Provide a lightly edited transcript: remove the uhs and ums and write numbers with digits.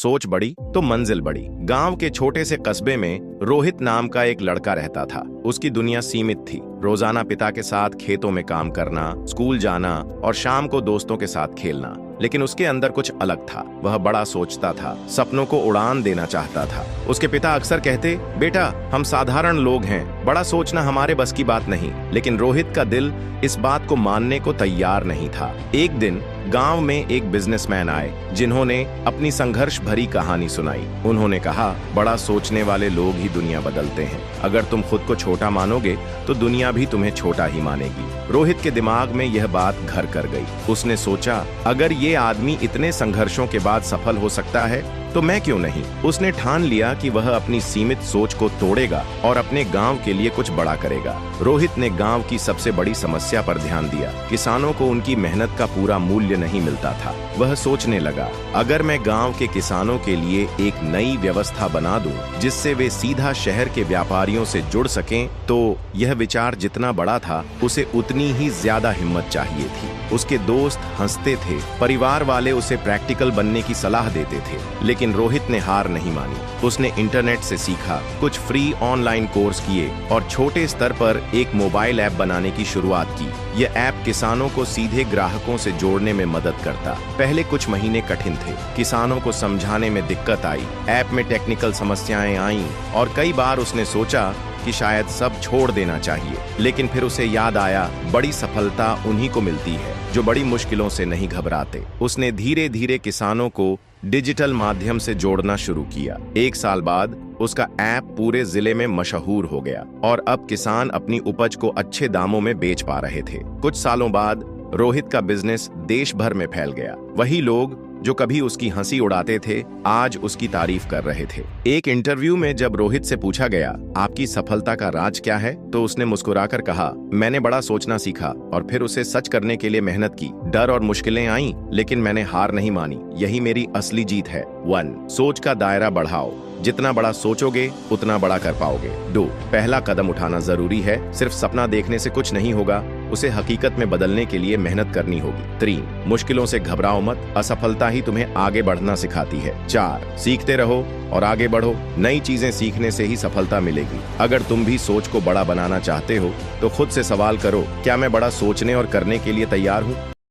सोच बड़ी तो मंजिल बड़ी। गांव के छोटे से कस्बे में रोहित नाम का एक लड़का रहता था। उसकी दुनिया सीमित थी। रोजाना पिता के साथ खेतों में काम करना, स्कूल जाना और शाम को दोस्तों के साथ खेलना। लेकिन उसके अंदर कुछ अलग था। वह बड़ा सोचता था, सपनों को उड़ान देना चाहता था। उसके पिता अक्सर कहते, बेटा हम साधारण लोग हैं, बड़ा सोचना हमारे बस की बात नहीं। लेकिन रोहित का दिल इस बात को मानने को तैयार नहीं था। एक दिन गांव में एक बिजनेसमैन आए जिन्होंने अपनी संघर्ष भरी कहानी सुनाई। उन्होंने कहा, बड़ा सोचने वाले लोग ही दुनिया बदलते हैं। अगर तुम खुद को छोटा मानोगे तो दुनिया भी तुम्हें छोटा ही मानेगी। रोहित के दिमाग में यह बात घर कर गई। उसने सोचा, अगर ये आदमी इतने संघर्षों के बाद सफल हो सकता है तो मैं क्यों नहीं। उसने ठान लिया कि वह अपनी सीमित सोच को तोड़ेगा और अपने गांव के लिए कुछ बड़ा करेगा। रोहित ने गांव की सबसे बड़ी समस्या पर ध्यान दिया। किसानों को उनकी मेहनत का पूरा मूल्य नहीं मिलता था। वह सोचने लगा, अगर मैं गांव के किसानों के लिए एक नई व्यवस्था बना दूं, जिससे वे सीधा शहर के व्यापारियों से जुड़ सकें, तो यह विचार जितना बड़ा था उसे उतनी ही ज्यादा हिम्मत चाहिए थी। उसके दोस्त हंसते थे, परिवार वाले उसे प्रैक्टिकल बनने की सलाह देते थे, लेकिन रोहित ने हार नहीं मानी। उसने इंटरनेट से सीखा, कुछ फ्री ऑनलाइन कोर्स किए और छोटे स्तर पर एक मोबाइल ऐप बनाने की शुरुआत की। यह ऐप किसानों को सीधे ग्राहकों से जोड़ने में मदद करता। पहले कुछ महीने कठिन थे, किसानों को समझाने में दिक्कत आई, ऐप में टेक्निकल समस्याएं आईं और कई बार उसने सोचा कि शायद सब छोड़ देना चाहिए। लेकिन फिर उसे याद आया, बड़ी सफलता उन्हीं को मिलती है जो बड़ी मुश्किलों से नहीं घबराते। उसने धीरे धीरे किसानों को डिजिटल माध्यम से जोड़ना शुरू किया। एक साल बाद उसका ऐप पूरे जिले में मशहूर हो गया और अब किसान अपनी उपज को अच्छे दामों में बेच पा रहे थे। कुछ सालों बाद रोहित का बिजनेस देश भर में फैल गया। वही लोग जो कभी उसकी हंसी उड़ाते थे, आज उसकी तारीफ कर रहे थे। एक इंटरव्यू में जब रोहित से पूछा गया, आपकी सफलता का राज क्या है, तो उसने मुस्कुराकर कहा, मैंने बड़ा सोचना सीखा और फिर उसे सच करने के लिए मेहनत की। डर और मुश्किलें आईं, लेकिन मैंने हार नहीं मानी। यही मेरी असली जीत है। 1. सोच का दायरा बढ़ाओ। जितना बड़ा सोचोगे उतना बड़ा कर पाओगे। 2. पहला कदम उठाना जरूरी है। सिर्फ सपना देखने से कुछ नहीं होगा, उसे हकीकत में बदलने के लिए मेहनत करनी होगी। 3. मुश्किलों से घबराओ मत, असफलता ही तुम्हें आगे बढ़ना सिखाती है। 4. सीखते रहो और आगे बढ़ो, नई चीजें सीखने से ही सफलता मिलेगी। अगर तुम भी सोच को बड़ा बनाना चाहते हो तो खुद से सवाल करो, क्या मैं बड़ा सोचने और करने के लिए तैयार हूँ।